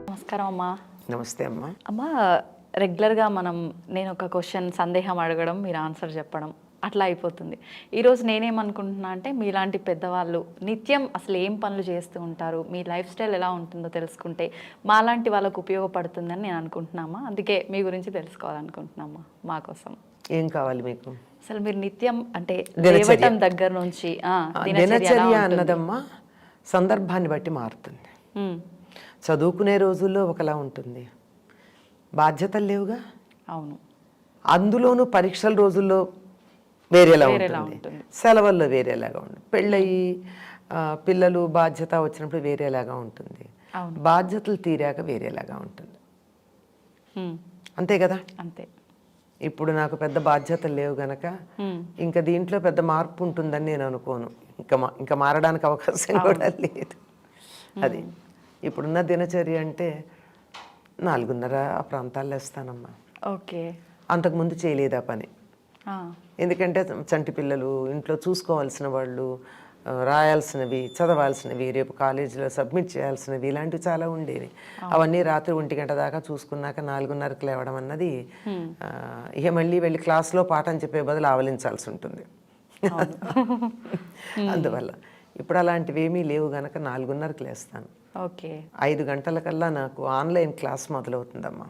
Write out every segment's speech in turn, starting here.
నమస్కారం అమ్మా. నమస్తే అమ్మా. అమ్మా, రెగ్యులర్గా నేను ఒక క్వశ్చన్ సందేహం అడగడం, మీరు ఆన్సర్ చెప్పడం అట్లా అయిపోతుంది. ఈరోజు నేనేమనుకుంటున్నా అంటే, మీలాంటి పెద్దవాళ్ళు నిత్యం అసలు ఏం పనులు చేస్తూ ఉంటారు, మీ లైఫ్ స్టైల్ ఎలా ఉంటుందో తెలుసుకుంటే మాలాంటి వాళ్ళకు ఉపయోగపడుతుందని నేను అనుకుంటున్నామా. అందుకే మీ గురించి తెలుసుకోవాలనుకుంటున్నామా మా కోసం. ఏం కావాలి మీకు? అసలు మీరు నిత్యం అంటే లేవటం దగ్గర నుంచి దినచర్య అన్నదమ్మా సందర్భాన్ని బట్టి మారుతుంది. చదువుకునే రోజుల్లో ఒకలా ఉంటుంది, బాధ్యతలు లేవుగా. అవును. అందులోనూ పరీక్షల రోజుల్లో వేరేలా ఉంటుంది, సెలవుల్లో వేరేలాగా ఉంటుంది, పెళ్ళయి పిల్లలు బాధ్యత వచ్చినప్పుడు వేరేలాగా ఉంటుంది, బాధ్యతలు తీరాక వేరేలాగా ఉంటుంది. అంతే కదా. అంతే. ఇప్పుడు నాకు పెద్ద బాధ్యతలు లేవు గనక ఇంకా దీంట్లో పెద్ద మార్పు ఉంటుందని నేను అనుకోను. ఇంకా మారడానికి అవకాశం కూడా లేదు. అది ఇప్పుడున్న దినచర్య అంటే 4:30 ఆ ప్రాంతాల్లో వేస్తానమ్మా. ఓకే. అంతకుముందు చేయలేదా పని. ఎందుకంటే చంటి పిల్లలు, ఇంట్లో చూసుకోవాల్సిన వాళ్ళు, రాయాల్సినవి, చదవాల్సినవి, రేపు కాలేజీలో సబ్మిట్ చేయాల్సినవి, ఇలాంటివి చాలా ఉండేవి. అవన్నీ రాత్రి 1 గంట దాకా చూసుకున్నాక 4:30కి లేవడం అన్నది ఇక మళ్ళీ వెళ్ళి క్లాస్లో పాఠం చెప్పే బదులు ఆవలించాల్సి ఉంటుంది. అందువల్ల ఇప్పుడు అలాంటివి ఏమీ లేవు గనక 4:30కి లేస్తాను. ఓకే. 5 గంటలకల్లా నాకు ఆన్లైన్ క్లాస్ మొదలవుతుందమ్మా.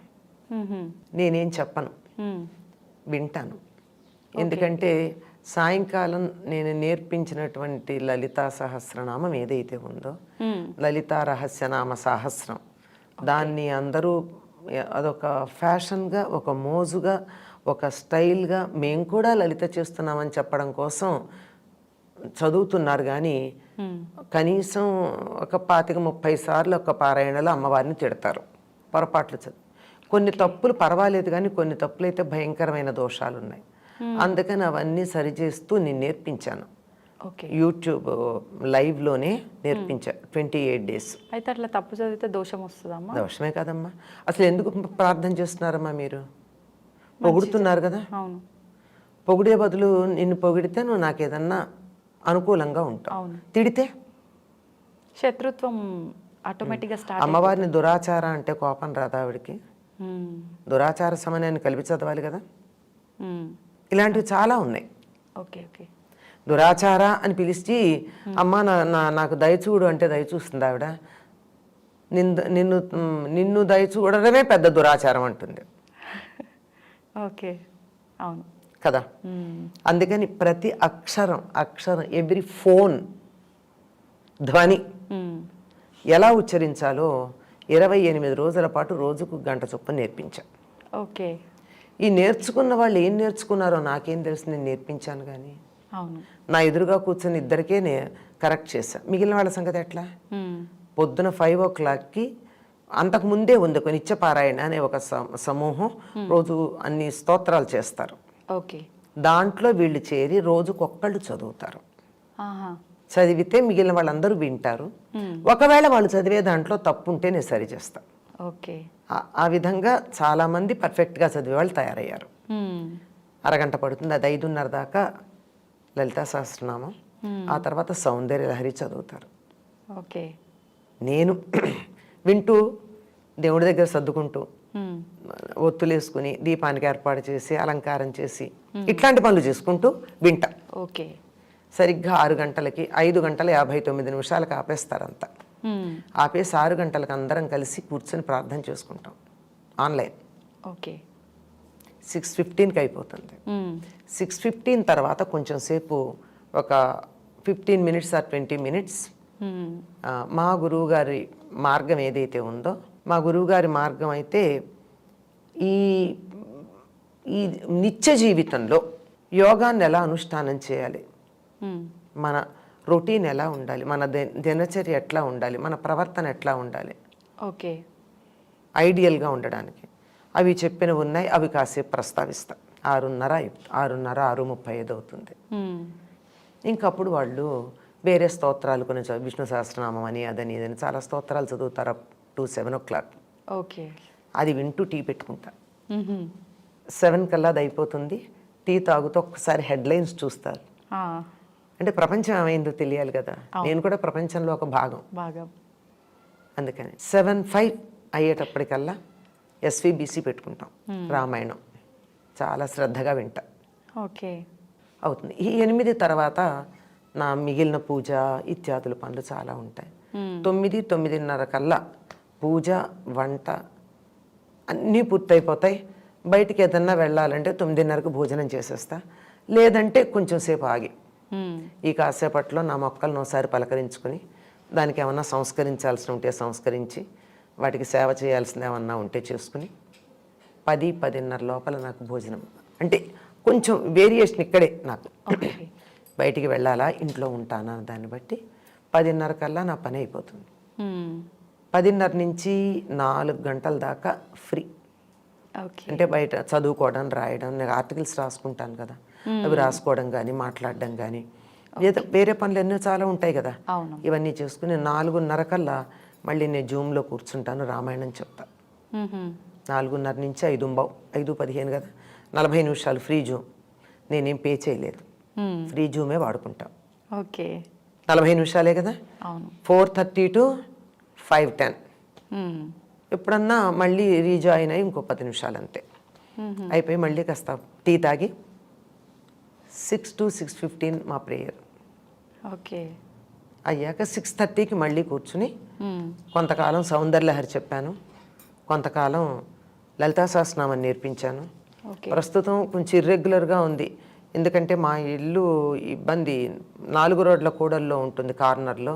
నేనేం చెప్పను, వింటాను. ఎందుకంటే సాయంకాలం నేను నేర్పించినటువంటి లలితా సహస్రనామం ఏదైతే ఉందో, లలితా రహస్యనామ సహస్రం, దాన్ని అందరూ అదొక ఫ్యాషన్గా, ఒక మోజుగా, ఒక స్టైల్గా మేము కూడా లలిత చేస్తున్నామని చెప్పడం కోసం చదువుతున్నారు. కానీ కనీసం ఒక 25-30 సార్లు ఒక పారాయణలో అమ్మవారిని తిడతారు, పొరపాట్లు చదువు. కొన్ని తప్పులు పర్వాలేదు, కానీ కొన్ని తప్పులు అయితే భయంకరమైన దోషాలు ఉన్నాయి. అందుకని అవన్నీ సరిచేస్తూ నేను నేర్పించాను. యూట్యూబ్ లైవ్లోనే నేర్పించా 28 డేస్. అయితే అట్లా తప్పు చదివితే దోషం వస్తుందమ్మా? దోషమే కాదమ్మా. అసలు ఎందుకు ప్రార్థన చేస్తున్నారమ్మా? మీరు పొగుడుతున్నారు కదా. పొగిడే బదులు నిన్ను పొగిడితే నువ్వు నాకు ఏదన్నా అనుకూలంగా ఉంటావు, తిడితే శత్రుత్వం ఆటోమేటిక్గా స్టార్ట్. అమ్మవారిని దురాచార అంటే కోపం రాదా ఆవిడికి? దురాచార సమయాన్ని కలిపి చదవాలి కదా. ఇలాంటివి చాలా ఉన్నాయి. ఓకే. ఓకే. దురాచార అని పిలిచి అమ్మ నాకు దయచూడు అంటే దయచూస్తుంది ఆవిడ. నిన్ను దయచూడడమే పెద్ద దురాచారం అంటుంది. ఓకే. అవును కదా. అందుకని ప్రతి అక్షరం ఎవ్రీ ఫోన్ ధ్వని ఎలా ఉచ్చరించాలో 28 రోజుల పాటు రోజుకు 1 గంట చొప్పున నేర్పించా. ఓకే. ఈ నేర్చుకున్న వాళ్ళు ఏం నేర్చుకున్నారో నాకేం తెలుసు, నేను నేర్పించాను. కానీ నా ఎదురుగా కూర్చొని ఇద్దరికే కరెక్ట్ చేశా. మిగిలిన వాళ్ళ సంగతి ఎట్లా? పొద్దున 5 o'clockకి అంతకుముందే ఉంది ఒక నిత్యపారాయణ అనే ఒక సమూహం, రోజు అన్ని స్తోత్రాలు చేస్తారు. ఓకే. దాంట్లో వీళ్ళు చేరి రోజుకొక్కళ్ళు చదువుతారు. చదివితే మిగిలిన వాళ్ళందరూ వింటారు. ఒకవేళ వాళ్ళు చదివే దాంట్లో తప్పు ఉంటే నేను సరి చేస్తా. ఓకే. ఆ విధంగా చాలా మంది పర్ఫెక్ట్గా చదివే వాళ్ళు తయారయ్యారు. 1 గంట పడుతుంది. అది 5:30 దాకా లలితా సహస్రనామం, ఆ తర్వాత సౌందర్య లహరి చదువుతారు. ఓకే. నేను వింటూ దేవుడి దగ్గర సర్దుకుంటూ ఒత్తులేసుకుని దీపానికి ఏర్పాటు చేసి అలంకారం చేసి ఇట్లాంటి పనులు చేసుకుంటూ వింటా. ఓకే. సరిగ్గా 6 గంటలకి 5:59 ఆపేస్తారంతా. ఆపేసి 6 గంటలకు అందరం కలిసి కూర్చొని ప్రార్థన చేసుకుంటాం ఆన్లైన్. ఓకే. 6:15కి అయిపోతుంది. 6:15 తర్వాత కొంచెం సేపు ఒక 15 minutes or 20 minutes మా గురువుగారి మార్గం ఏదైతే ఉందో, మా గురువుగారి మార్గం అయితే ఈ నిత్య జీవితంలో యోగాన్ని ఎలా అనుష్ఠానం చేయాలి, మన రొటీన్ ఎలా ఉండాలి, మన దినచర్య ఎట్లా ఉండాలి, మన ప్రవర్తన ఎట్లా ఉండాలి, ఓకే, ఐడియల్గా ఉండడానికి అవి చెప్పినవి ఉన్నాయి. అవి కాసేపు ప్రస్తావిస్తా. 6:30 అవుతుంది. ఇంకప్పుడు వాళ్ళు వేరే స్తోత్రాలు కొన్ని విష్ణు సహస్రనామం అని అదని ఇదని చాలా స్తోత్రాలు చదువుతారు అప్ టు 7 o'clock. ఓకే. అది వింటూ టీ పెట్టుకుంటా. 7 కల్లా అది అయిపోతుంది. టీ తాగుతూ ఒక్కసారి హెడ్లైన్స్ చూస్తారు. అంటే ప్రపంచం ఏమైందో తెలియాలి కదా. నేను కూడా ప్రపంచంలో ఒక భాగం. అందుకని 7-5 అయ్యేటప్పటికల్లా ఎస్విబిసి పెట్టుకుంటాం, రామాయణం చాలా శ్రద్ధగా వింటా. ఓకే. అవుతుంది. ఈ 8 తర్వాత నా మిగిలిన పూజ ఇత్యాదుల పనులు చాలా ఉంటాయి. 9-9:30 కల్లా పూజ వంట అన్నీ పూర్తయిపోతాయి. బయటికి ఏదన్నా వెళ్ళాలంటే 9:30కు భోజనం చేసేస్తా, లేదంటే కొంచెం సేపు ఆగి ఈ కాసేపట్లో నా మొక్కలను ఒకసారి పలకరించుకొని దానికి ఏమన్నా సంస్కరించాల్సి ఉంటే సంస్కరించి వాటికి సేవ చేయాల్సింది ఏమన్నా ఉంటే చేసుకుని 10-10:30 లోపల నాకు భోజనం. అంటే కొంచెం వేరియేషన్ ఇక్కడే నాకు. బయటికి వెళ్ళాలా ఇంట్లో ఉంటానా దాన్ని బట్టి 10:30 కల్లా నా పని అయిపోతుంది. 10:30 నుంచి 4 గంటల దాకా ఫ్రీ. అంటే బయట చదువుకోవడం రాయడం, నేను ఆర్టికల్స్ రాసుకుంటాను కదా, అవి రాసుకోవడం కానీ మాట్లాడడం కానీ లేదా వేరే పనులు ఎన్నో చాలా ఉంటాయి కదా, ఇవన్నీ చేసుకుని 4:30 కల్లా మళ్ళీ నేను జూమ్లో కూర్చుంటాను, రామాయణం చెప్తా. 4:30 నుంచి 5:15 కదా, 40 నిమిషాలు ఫ్రీ జూమ్. నేనేం పే చేయలేదు, ఫ్రీ జూమే వాడుకుంటాం. ఓకే, 40 నిమిషాలే కదా. 4:30 to 5:10. ఎప్పుడన్నా మళ్ళీ రీజాయిన్ అయ్యి ఇంకో 10 నిమిషాలు అంతే అయిపోయి మళ్ళీ కాస్త టీ తాగి 6 to 6:15 మా ప్రేయర్. ఓకే, అయ్యాక 6:30కి మళ్ళీ కూర్చుని కొంతకాలం సౌందర్యలహరి చెప్పాను, కొంతకాలం లలితా సహస్రనామం నేర్పించాను. ప్రస్తుతం కొంచెం ఇర్రెగ్యులర్గా ఉంది, ఎందుకంటే మా ఇల్లు ఇబ్బంది 4 రోడ్ల కూడల్లో ఉంటుంది, కార్నర్లో.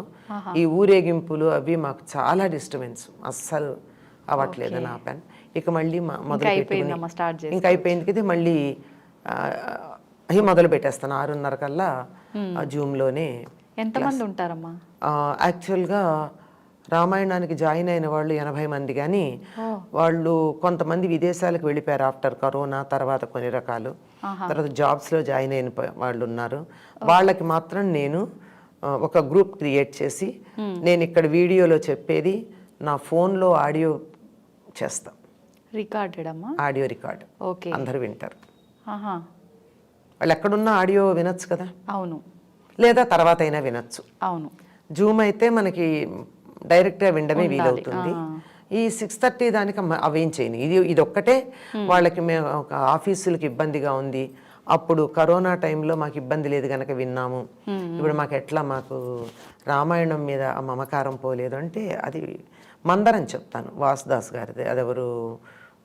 ఈ ఊరేగింపులు అవి మాకు చాలా డిస్టర్బెన్స్, అస్సలు అవ్వట్లేదు నా పని. ఇక మళ్ళీ మొదలు ఇంకా అయిపోయింది కదా, మళ్ళీ మొదలు పెట్టేస్తాను 6:30 కల్లా జూమ్లోనే. ఎంతమంది ఉంటారమ్మా? యాక్చువల్గా రామాయణానికి జాయిన్ అయిన వాళ్ళు 80 మంది, కానీ వాళ్ళు కొంతమంది విదేశాలకు వెళ్ళిపోయారు ఆఫ్టర్ కరోనా తర్వాత కొన్ని రకాలు, తర్వాత జాబ్స్లో జాయిన్ అయిన వాళ్ళు ఉన్నారు. వాళ్ళకి మాత్రం నేను ఒక గ్రూప్ క్రియేట్ చేసి నేను ఇక్కడ వీడియోలో చెప్పేది నా ఫోన్లో ఆడియో చేస్తా, రికార్డెడ్ అమ్మా, ఆడియో రికార్డ్. ఓకే, అందరూ వింటారు. వాళ్ళు ఎక్కడున్నా ఆడియో వినొచ్చు కదా. అవును, లేదా తర్వాత అయినా వినొచ్చు. అవును, జూమ్ అయితే మనకి డైరెక్ట్గా వినడమే వీలవుతుంది. ఈ 6:30 దానికి అవేం చేయను, ఇది ఒక్కటే వాళ్ళకి మేము ఒక ఆఫీసులకు ఇబ్బందిగా ఉంది. అప్పుడు కరోనా టైంలో మాకు ఇబ్బంది లేదు కనుక విన్నాము, ఇప్పుడు మాకు ఎట్లా మాకు రామాయణం మీద మమకారం పోలేదు అంటే అది మందరం చెప్తాను. వాసుదాస్ గారిది, అదెవరు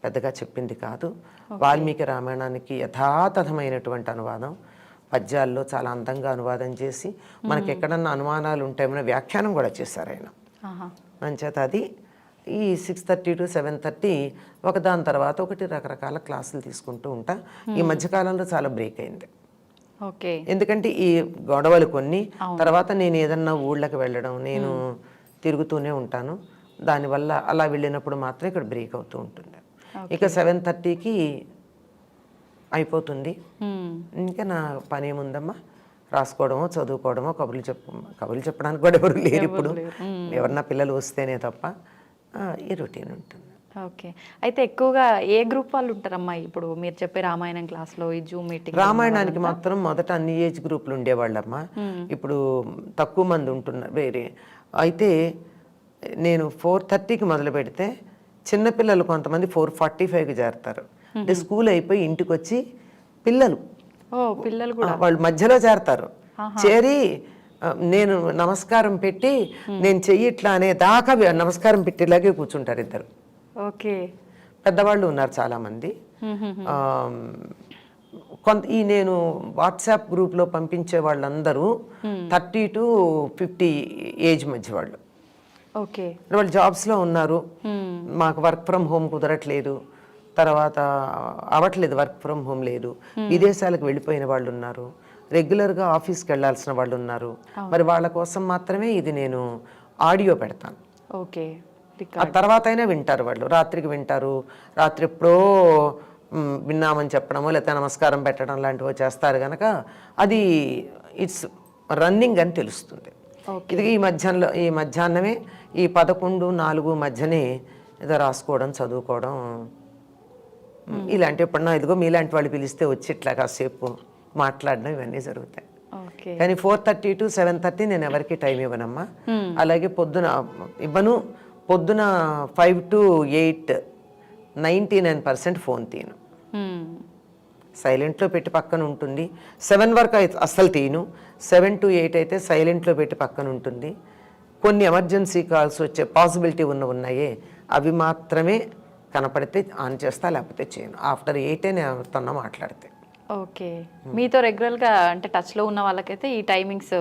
పెద్దగా చెప్పింది కాదు. వాల్మీకి రామాయణానికి యథాతథమైనటువంటి అనువాదం, పద్యాల్లో చాలా అందంగా అనువాదం చేసి మనకి ఎక్కడన్నా అనుమానాలు ఉంటాయన్న వ్యాఖ్యానం కూడా చేశారు ఆయన. మంచేత అది ఈ 6:30 to 7:30 ఒకదాని తర్వాత ఒకటి రకరకాల క్లాసులు తీసుకుంటూ ఉంటా. ఈ మధ్యకాలంలో చాలా బ్రేక్ అయింది, ఎందుకంటే ఈ గొడవలు కొన్ని, తర్వాత నేను ఏదన్నా ఊళ్ళకి వెళ్ళడం, నేను తిరుగుతూనే ఉంటాను, దానివల్ల అలా వెళ్ళినప్పుడు మాత్రం ఇక్కడ బ్రేక్ అవుతూ ఉంటుంది. ఇక 7:30కి అయిపోతుంది. ఇంకా నా పని ఏముందమ్మా, రాసుకోవడమో చదువుకోవడమో, కబుర్లు చెప్పడానికి కూడా ఎవరు లేరు ఇప్పుడు, ఎవరన్నా పిల్లలు వస్తేనే తప్ప ఈ రొటీన్ ఉంటుంది. ఓకే, అయితే ఎక్కువగా ఏ గ్రూప్ వాళ్ళు ఉంటారమ్మా ఇప్పుడు మీరు చెప్పే రామాయణం క్లాస్లో, ఈ జూమ్ మీటింగ్? రామాయణానికి మాత్రం మొదట అన్ని ఏజ్ గ్రూపులు ఉండేవాళ్ళమ్మా, ఇప్పుడు తక్కువ మంది ఉంటున్నారు వేరే. అయితే నేను 4:30కి మొదలు పెడితే చిన్నపిల్లలు కొంతమంది 4:45కి చేరతారు. అంటే స్కూల్ అయిపోయి ఇంటికి వచ్చి పిల్లలు వాళ్ళు మధ్యలో చేరతారు. చేరి నేను నమస్కారం పెట్టి నేను చెయ్యిట్లా అనే దాకా నమస్కారం పెట్టేలాగే కూర్చుంటారు ఇద్దరు. ఓకే, పెద్దవాళ్ళు ఉన్నారు చాలామంది. ఈ నేను వాట్సాప్ గ్రూప్లో పంపించే వాళ్ళందరూ 30 to 50 ఏజ్ మధ్య వాళ్ళు. ఓకే, వాళ్ళు జాబ్స్లో ఉన్నారు, మాకు వర్క్ ఫ్రమ్ హోమ్ కుదరట్లేదు, తర్వాత అవ్వట్లేదు, వర్క్ ఫ్రమ్ హోమ్ లేదు, విదేశాలకు వెళ్ళిపోయిన వాళ్ళు ఉన్నారు, రెగ్యులర్గా ఆఫీస్కి వెళ్ళాల్సిన వాళ్ళు ఉన్నారు. మరి వాళ్ళ కోసం మాత్రమే ఇది నేను ఆడియో పెడతాను. ఓకే, ఆ తర్వాత అయినా వింటారు వాళ్ళు, రాత్రికి వింటారు. రాత్రి ఎప్పుడో విన్నామని చెప్పడమో లేకపోతే నమస్కారం పెట్టడం లాంటివో చేస్తారు కనుక అది ఇట్స్ రన్నింగ్ అని తెలుస్తుంది. ఇది ఈ మధ్యాహ్నమే ఈ 11-4 మధ్యనే ఏదో రాసుకోవడం చదువుకోవడం ఇలాంటి, ఎప్పుడన్నా ఇదిగో మీలాంటి వాళ్ళు పిలిస్తే వచ్చి ఇట్లా కాసేపు మాట్లాడడం ఇవన్నీ జరుగుతాయి. కానీ 4:30 to 7:30 నేను ఎవరికి టైం ఇవ్వనమ్మా. అలాగే పొద్దున ఇవ్వను, పొద్దున 5 to 8 99% ఫోన్ తీయను, సైలెంట్లో పెట్టి పక్కన ఉంటుంది. 7 వరకు అయితే అస్సలు తీయను, 7 to 8 అయితే సైలెంట్లో పెట్టి పక్కన ఉంటుంది. కొన్ని ఎమర్జెన్సీ కాల్స్ వచ్చే పాసిబిలిటీ ఉన్నాయే అవి మాత్రమే కనపడితే ఆన్ చేస్తా, లేకపోతే చేయను. ఆఫ్టర్ 8 నేను ఎవరితోనో మాట్లాడితే. ఓకే, మీతో రెగ్యులర్గా అంటే టచ్లో ఉన్న వాళ్ళకైతే ఈ టైమింగ్స్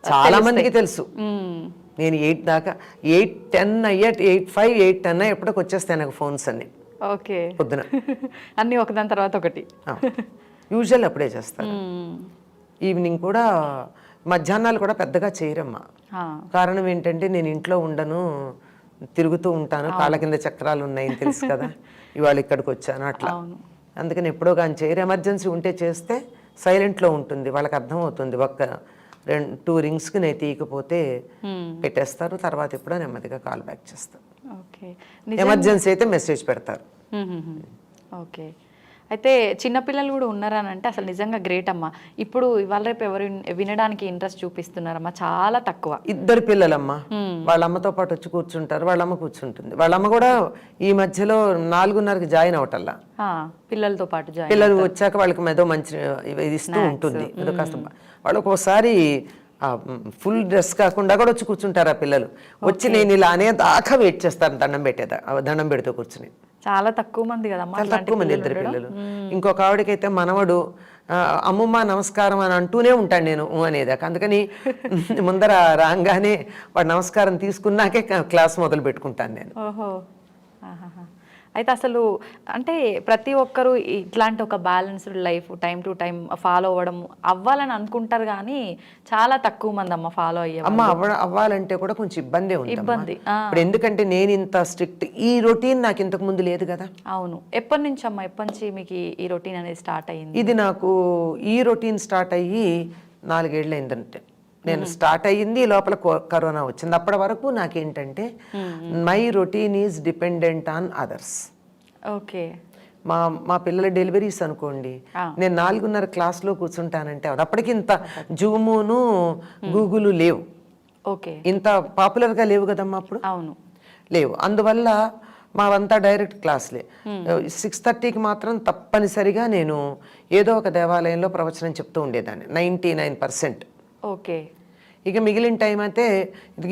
చాలా మందికి తెలుసు. నేను 8 దాకా 8:10 అయ్యా, 8:05, 8:10 ఎప్పటికి వచ్చేస్తాయి నాకు ఫోన్స్ అన్ని. ఓకే, పొద్దున అన్నీ ఒకదాని తర్వాత ఒకటి. యూజువల్ అప్పుడే చేస్తాను. ఈవినింగ్ కూడా, మధ్యాహ్నాలు కూడా పెద్దగా చేయరమ్మా. కారణం ఏంటంటే నేను ఇంట్లో ఉండను, తిరుగుతూ ఉంటాను, కాళ్ళ కింద చక్రాలు ఉన్నాయని తెలుసు కదా, ఇవాళ ఇక్కడికి వచ్చాను అట్లా. అందుకని ఎప్పుడో కానీ చేయరు. ఎమర్జెన్సీ ఉంటే చేస్తే సైలెంట్లో ఉంటుంది, వాళ్ళకి అర్థమవుతుంది. 2 రింగ్స్కి నేను తీయకపోతే పెట్టేస్తారు, తర్వాత ఎప్పుడో నెమ్మదిగా కాల్ బ్యాక్ చేస్తారు. ఓకే, ఎమర్జెన్సీ అయితే మెసేజ్ పెడతారు. ఓకే, అయితే చిన్నపిల్లలు కూడా ఉన్నారని అంటే అసలు నిజంగా గ్రేట్ అమ్మా. ఇప్పుడు ఇవాళ రేపు ఎవరు వినడానికి ఇంట్రెస్ట్ చూపిస్తున్నారమ్మా? చాలా తక్కువ. 2 పిల్లలమ్మా, వాళ్ళ అమ్మతో పాటు వచ్చి కూర్చుంటారు, వాళ్ళ అమ్మ కూర్చుంటుంది. వాళ్ళ అమ్మ కూడా ఈ మధ్యలో 4:30కి జాయిన్ అవటల్లా, పిల్లలతో పాటు పిల్లలు వచ్చాక వాళ్ళకి ఏదో మంచి ఇది ఇస్తూ ఉంటుంది. ఏదో కాస్త వాళ్ళు ఒక్కోసారి ఫుల్ డ్రెస్ కాకుండా కూడా వచ్చి కూర్చుంటారు ఆ పిల్లలు. వచ్చి నేను ఇలా అనేదాకా వెయిట్ చేస్తాను, దండం పెడుతూ కూర్చుని. చాలా తక్కువ మంది కదా, చాలా తక్కువ మంది 2 పిల్లలు. ఇంకొక ఆవిడకైతే మనవడు అమ్మమ్మ నమస్కారం అని అంటూనే ఉంటాడు నేను అనేదాకా. అందుకని ముందర రాగానే వాడు నమస్కారం తీసుకున్నాకే క్లాస్ మొదలు పెట్టుకుంటాను నేను. ఓహో, అయితే అసలు అంటే ప్రతి ఒక్కరూ ఇట్లాంటి ఒక balanced life time to time follow అవ్వాలని అనుకుంటారు, కానీ చాలా తక్కువ మంది అమ్మ ఫాలో అయ్యే. అమ్మ అవ్వాలంటే కూడా కొంచెం ఇబ్బంది. ఇప్పుడు ఎందుకంటే నేను ఇంత స్ట్రిక్ట్, ఈ రొటీన్ నాకు ఇంతకు ముందు లేదు కదా. అవును, ఎప్పటి నుంచి అమ్మ, ఎప్పటి నుంచి మీకు ఈ రొటీన్ అనేది స్టార్ట్ అయ్యింది? ఇది నాకు ఈ రొటీన్ స్టార్ట్ అయ్యి 4 ఏళ్ళు అయిందంటే. నేను స్టార్ట్ అయ్యింది, లోపల కరోనా వచ్చింది. అప్పటి వరకు నాకేంటంటే my routine is dependent on others. Okay, మా పిల్లల డెలివరీస్ అనుకోండి, నేను 4:30 క్లాస్లో కూర్చుంటానంటే అప్పటికి ఇంత జూమును గూగుల్ లేవు. ఓకే, ఇంత పాపులర్గా లేవు కదమ్మా అప్పుడు. అవును, లేవు. అందువల్ల మావంతా డైరెక్ట్ క్లాస్లే. 6:30కి మాత్రం తప్పనిసరిగా నేను ఏదో ఒక దేవాలయంలో ప్రవచనం చెప్తూ ఉండేదాన్ని 99%. ఓకే, ఇక మిగిలిన టైం అయితే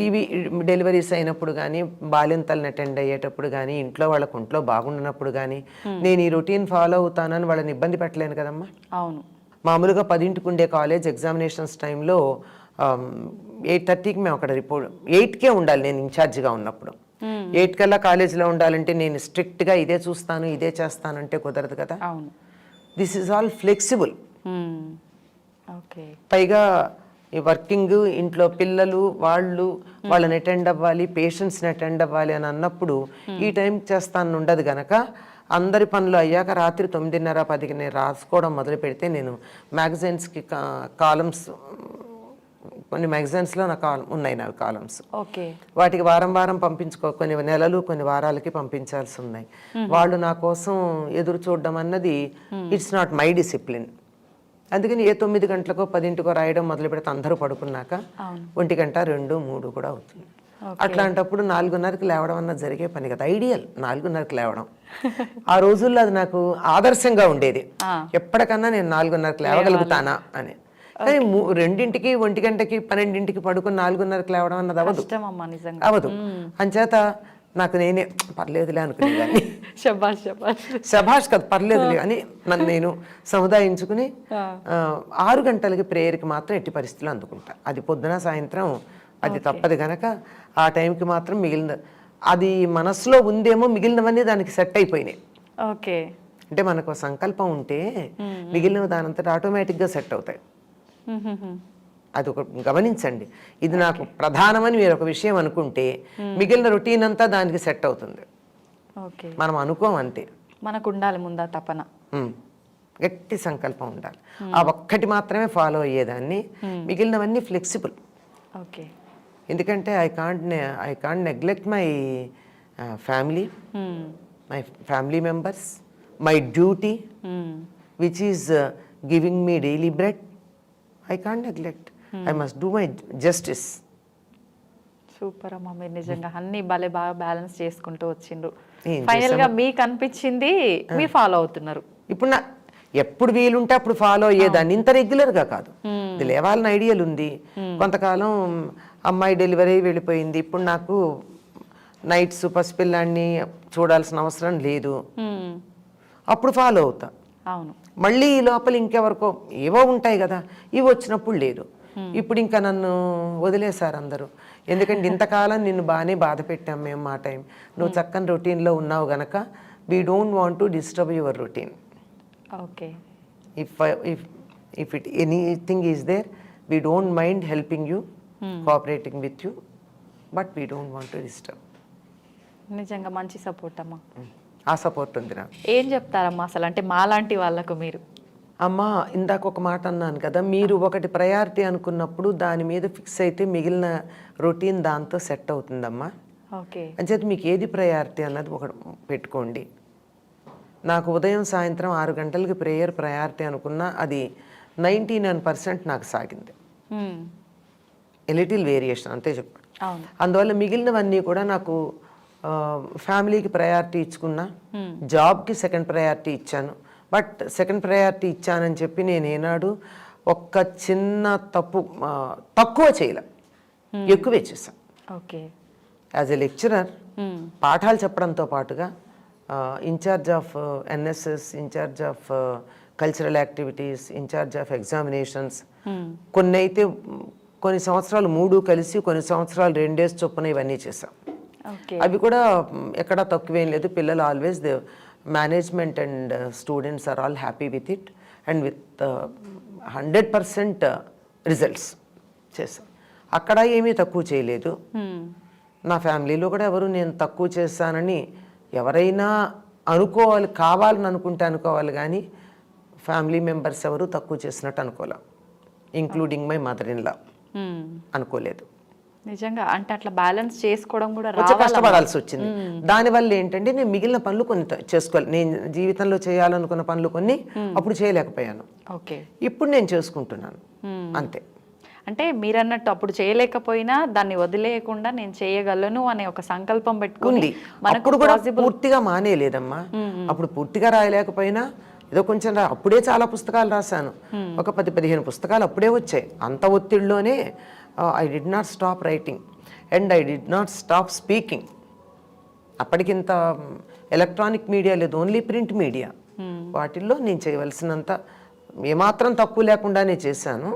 ఇవి డెలివరీస్ అయినప్పుడు కానీ, బాలింతలను అటెండ్ అయ్యేటప్పుడు కానీ, ఇంట్లో వాళ్ళకు ఒంట్లో బాగుండినప్పుడు కానీ నేను ఈ రొటీన్ ఫాలో అవుతానని వాళ్ళని ఇబ్బంది పెట్టలేను కదమ్మా. అవును, మామూలుగా 10ంటికి ఉండే కాలేజ్ ఎగ్జామినేషన్స్ టైంలో 8:30కి మేము అక్కడ రిపోర్ట్, 8కే ఉండాలి నేను ఇన్ఛార్జిగా ఉన్నప్పుడు. 8 కల్లా కాలేజీలో ఉండాలంటే నేను స్ట్రిక్ట్గా ఇదే చూస్తాను, ఇదే చేస్తానంటే కుదరదు కదా. అవును, this is all flexible. Okay, పైగా ఈ వర్కింగ్, ఇంట్లో పిల్లలు, వాళ్ళని అటెండ్ అవ్వాలి, పేషెంట్స్ని అటెండ్ అవ్వాలి అని అన్నప్పుడు ఈ టైం చేస్తాను ఉండదు గనక అందరి పనులు అయ్యాక రాత్రి 9:30, 10కి నేను రాసుకోవడం మొదలు పెడితే నేను మ్యాగజైన్స్కి కాలమ్స్, కొన్ని మ్యాగజైన్స్లో నా ఉన్నాయి నావి కాలమ్స్. ఓకే, వాటికి వారం కొన్ని నెలలు, కొన్ని వారాలకి పంపించాల్సి ఉన్నాయి. వాళ్ళు నా కోసం ఎదురు చూడడం అన్నది ఇట్స్ నాట్ మై డిసిప్లిన్. అందుకని 9 గంటలకో 10ంటికో రాయడం మొదలు పెడితే అందరూ పడుకున్నాక 1 గంట, 2, 3 కూడా అవుతుంది. అట్లాంటప్పుడు 4:30కి లేవడం అన్నది జరిగే పని కదా. ఐడియల్ 4:30కి లేవడం. ఆ రోజుల్లో అది నాకు ఆదర్శంగా ఉండేది. ఎప్పటికన్నా నేను 4:30కి లేవగలుగుతానా అని. కానీ 2ంటికి, 1 గంటకి, 12ంటికి పడుకుని 4:30కి లేవడం అన్నది అవదు. అంచేత నాకు నేనే పర్లేదులే అనుకునేదాన్ని. శభాష్ కదా, పర్లేదులే అని నన్ను నేను సముదాయించుకుని 6 గంటలకి ప్రేయర్కి మాత్రం ఎట్టి పరిస్థితులు అందుకుంటా. అది పొద్దున సాయంత్రం అది తప్పదు గనక ఆ టైంకి మాత్రం మిగిలిన అది మనసులో ఉందేమో, మిగిలినవన్నీ దానికి సెట్ అయిపోయినాయి. ఓకే, అంటే మనకు సంకల్పం ఉంటే మిగిలిన దానంతటా ఆటోమేటిక్గా సెట్ అవుతాయి. అది ఒక గమనించండి. ఇది నాకు ప్రధానమని మీరు ఒక విషయం అనుకుంటే మిగిలిన రొటీన్ అంతా దానికి సెట్ అవుతుంది. మనం అనుకోం అంతే. మనకు ఉండాలి ముందా తపన, గట్టి సంకల్పం ఉండాలి. ఆ ఒక్కటి మాత్రమే ఫాలో అయ్యేదాన్ని, మిగిలినవన్నీ ఫ్లెక్సిబుల్. ఓకే, ఎందుకంటే I can't neglect my family, my family members, my duty which is giving me daily bread. I can't neglect. I must do my justice. Super అమ్మా, మీరు నిజంగా అన్ని భలే బాగా బ్యాలెన్స్ చేసుకుంటూ వచ్చిండ్రు. ఏం ఫైనల్ గా మీకు అనిపించింది మీరు ఫాలో అవుతున్నారు. ఇప్పుడు ఎప్పుడు వీలుంటే అప్పుడు ఫాలో అయ్యేదాన్ని, ఇంత రెగ్యులర్గా కాదు. ఇది లేవాలని ఐడియల్ ఉంది. కొంతకాలం అమ్మాయి డెలివరీ వెళ్ళిపోయింది, ఇప్పుడు నాకు నైట్స్ పసిపిల్లాన్ని చూడాల్సిన అవసరం లేదు, అప్పుడు ఫాలో అవుతా. అవును, మళ్ళీ ఈ లోపల ఇంకెవరికో ఏవో ఉంటాయి కదా, ఇవి వచ్చినప్పుడు లేదు. ఇప్పుడు ఇంకా నన్ను వదిలేశారు అందరూ. ఎందుకంటే ఇంతకాలం నిన్ను బాగానే బాధ పెట్టాం మేము మా టైం, నువ్వు చక్కని రొటీన్లో ఉన్నావు గనక we don't want to disturb your routine. Okay. If anything is there, we don't mind helping you, cooperating with you, but we don't want to disturb. నిజంగా మంచి సపోర్ట్ అమ్మా. ఆ సపోర్ట్ ఉంది నాకు. ఏం చెప్తారమ్మా అసలు, అంటే మాలాంటి వాళ్ళకు మీరు? అమ్మా, ఇందాక ఒక మాట అన్నాను కదా, మీరు ఒకటి ప్రయారిటీ అనుకున్నప్పుడు దాని మీద ఫిక్స్ అయితే మిగిలిన రొటీన్ దాంతో సెట్ అవుతుందమ్మా. ఓకే. అంచేత మీకు ఏది ప్రయారిటీ అన్నది ఒకటి పెట్టుకోండి. నాకు ఉదయం సాయంత్రం 6 గంటలకి ప్రేయర్ ప్రయారిటీ అనుకున్నా అది 99% నాకు సాగింది. లిటిల్ వేరియేషన్ అంతే చెప్పండి. అందువల్ల మిగిలినవన్నీ కూడా నాకు ఫ్యామిలీకి ప్రయారిటీ ఇచ్చుకున్నా, జాబ్కి సెకండ్ ప్రయారిటీ ఇచ్చాను. బట్ సెకండ్ ప్రయారిటీ ఇచ్చానని చెప్పి నేను ఏనాడు ఒక్క చిన్న తక్కువ చేయలే, ఎక్కువే చేశాను. ఓకే. యాజ్ ఎ లెక్చరర్ పాఠాలు చెప్పడంతో పాటుగా in charge of NSS, in charge of cultural activities, in charge of examinations, కొన్ని సంవత్సరాలు 3 కలిసి, కొన్ని సంవత్సరాలు 2 డేస్ చొప్పున ఇవన్నీ చేశాం. అవి కూడా ఎక్కడా తక్కువేం లేదు. పిల్లలు always management and students are all happy with it and with 100% results చేశాం. అక్కడ ఏమీ తక్కువ చేయలేదు. నా ఫ్యామిలీలో కూడా ఎవరు నేను తక్కువ చేశానని ఎవరైనా కావాలని అనుకుంటే అనుకోవాలి, కానీ ఫ్యామిలీ మెంబర్స్ ఎవరు తక్కువ చేసినట్టు అనుకోలే, including my mother in law అనుకోలేదు. నిజంగా అంటే అట్లా బ్యాలెన్స్ చేసుకోవడం కూడా కష్టపడాల్సి వచ్చింది. దానివల్ల ఏంటంటే నేను మిగిలిన పనులు కొన్ని చేసుకోవాలి. నేను జీవితంలో చేయాలనుకున్న పనులు కొన్ని అప్పుడు చేయలేకపోయాను. ఓకే. ఇప్పుడు నేను చేసుకుంటున్నాను అంతే. అంటే మీరన్నట్టు అప్పుడు చేయలేకపోయినా దాన్ని వదిలేయకుండా నేను చేయగలను అనే ఒక సంకల్పం పెట్టుకుంది. అప్పుడు కూడా పూర్తిగా మానేయలేదమ్మా. అప్పుడు పూర్తిగా రాయలేకపోయినా ఏదో కొంచెం అప్పుడే చాలా పుస్తకాలు రాశాను. ఒక 10-15 పుస్తకాలు అప్పుడే వచ్చాయి. అంత ఒత్తిడిలోనే I did not stop writing and I did not stop speaking. అప్పటికింత ఎలక్ట్రానిక్ మీడియా లేదు, ఓన్లీ ప్రింట్ మీడియా. వాటిల్లో నేను చేయవలసినంత ఏమాత్రం తక్కువ లేకుండానే చేశాను.